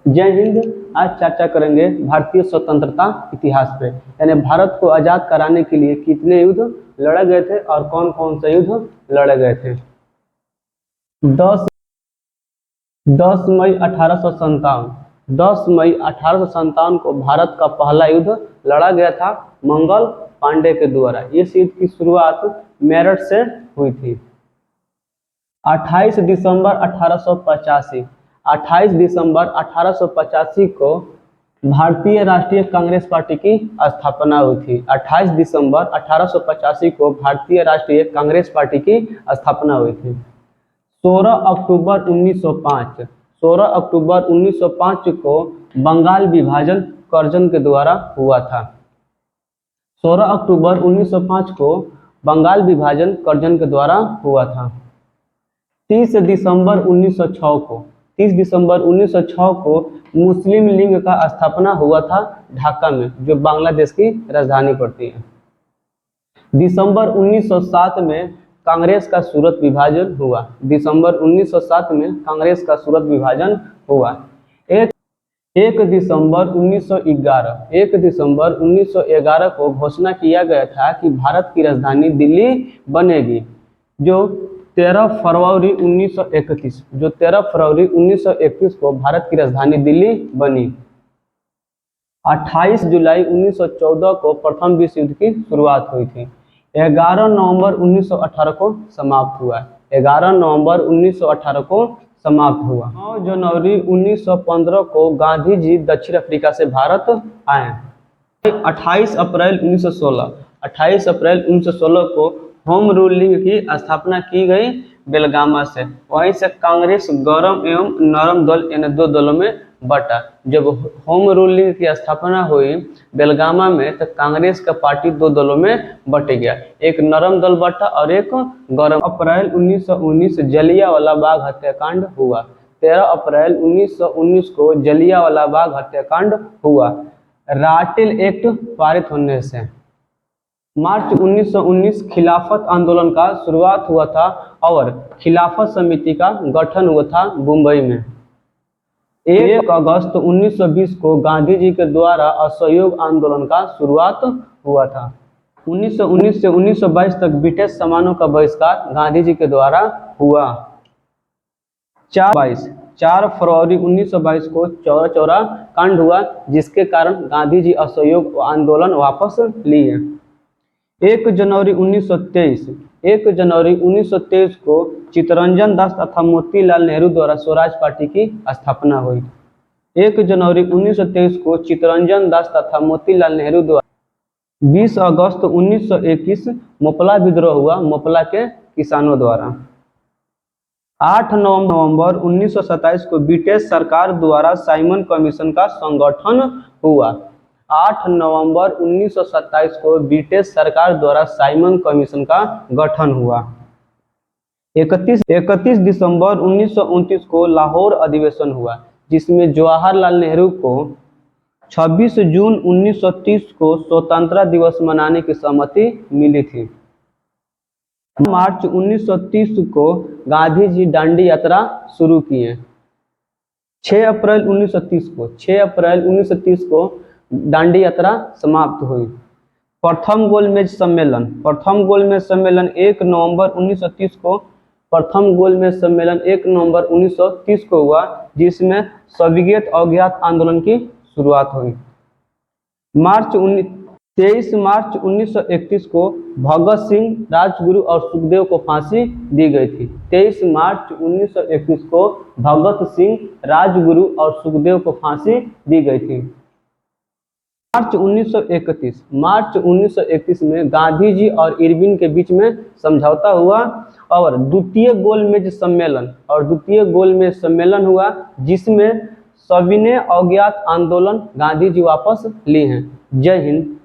जय हिंद। आज चर्चा करेंगे भारतीय स्वतंत्रता इतिहास पे, यानी भारत को आजाद कराने के लिए कितने युद्ध लड़े गए थे और कौन कौन से युद्ध लड़े गए थे। 10 मई 1857 10 मई 1857 को भारत का पहला युद्ध लड़ा गया था मंगल पांडे के द्वारा। इस युद्ध की शुरुआत मेरठ से हुई थी। 28 दिसंबर 1885 को भारतीय राष्ट्रीय कांग्रेस पार्टी की स्थापना हुई थी। 28 दिसंबर 1885 को भारतीय राष्ट्रीय कांग्रेस पार्टी की स्थापना हुई थी। 16 अक्टूबर 1905 को बंगाल विभाजन कर्जन के द्वारा हुआ था। 16 अक्टूबर 1905 को बंगाल विभाजन कर्जन के द्वारा हुआ था। 30 दिसंबर 1906 को मुस्लिम लीग का स्थापना हुआ था ढाका में, जो बांग्लादेश की राजधानी पड़ती है। दिसंबर 1907 में कांग्रेस का सूरत विभाजन हुआ। दिसंबर 1907 में कांग्रेस का सूरत विभाजन हुआ। 1 दिसंबर 1911 को घोषणा किया गया था कि भारत की राजधानी दिल्ली बनेगी, जो 13 फरवरी 1931 को भारत की राजधानी दिल्ली बनी। 28 जुलाई 1914 को प्रथम विश्व युद्ध की शुरुआत हुई थी। 11 नवंबर 1918 को समाप्त हुआ। 9 जनवरी 1915 को गांधी जी दक्षिण अफ्रीका से भारत आए। 28 अप्रैल 1916 को होम रूल लीग की स्थापना की गई बेलगामा से। वहीं से कांग्रेस गरम एवं नरम दल इन दो दलों में बटा। जब होम रूल लीग की स्थापना हुई बेलगामा में, तो कांग्रेस का पार्टी दो दलों में बट गया, एक नरम दल बटा और एक गरम। अप्रैल 1919 जलियांवाला बाग हत्याकांड हुआ। 13 अप्रैल 1919 को जलियांवाला बाग हत्याकांड हुआ। राटेल एक्ट पारित होने से मार्च 1919 खिलाफत आंदोलन का शुरुआत हुआ था और खिलाफत समिति का गठन हुआ था मुंबई में। 1 अगस्त 1920 को गांधी जी के द्वारा असहयोग आंदोलन का शुरुआत हुआ था। 1919 से 1922 तक ब्रिटिश सामानों का बहिष्कार गांधी जी के द्वारा हुआ। 4 फरवरी 1922 को चौरा कांड हुआ, जिसके कारण गांधी जी असहयोग आंदोलन वापस लिए। 1 जनवरी 1923 को चित्तरंजन दास तथा मोतीलाल नेहरू द्वारा स्वराज पार्टी की स्थापना हुई। 1 जनवरी 1923 को चित्तरंजन दास तथा मोतीलाल नेहरू द्वारा। 20 अगस्त 1921 मोपला विद्रोह हुआ, मोपला के किसानों द्वारा। 8 नवंबर 1927 को ब्रिटिश सरकार द्वारा साइमन कमीशन का संगठन हुआ। 8 नवंबर 1927 को ब्रिटिश सरकार द्वारा साइमन कमीशन का गठन हुआ। 31 दिसंबर 1929 को लाहौर अधिवेशन हुआ, जिसमें जवाहरलाल नेहरू को 26 जून 1930 को स्वतंत्रता दिवस मनाने की सहमति मिली थी। मार्च 1930 को गांधी जी दांडी यात्रा शुरू किए। 6 अप्रैल 1930 को दांडी यात्रा समाप्त हुई। प्रथम गोलमेज सम्मेलन 1 नवंबर 1930 को हुआ, जिसमें सविगत अज्ञात आंदोलन की शुरुआत हुई। 23 मार्च 1931 को भगत सिंह, राजगुरु और सुखदेव को फांसी दी गई थी। 23 मार्च 1931 को भगत सिंह, राजगुरु और सुखदेव को फांसी दी गई थी। मार्च 1931 में गांधी जी और इरविन के बीच में समझौता हुआ और द्वितीय गोलमेज सम्मेलन हुआ, जिसमें सविनय अज्ञात आंदोलन गांधी जी वापस लिए हैं। जय हिंद।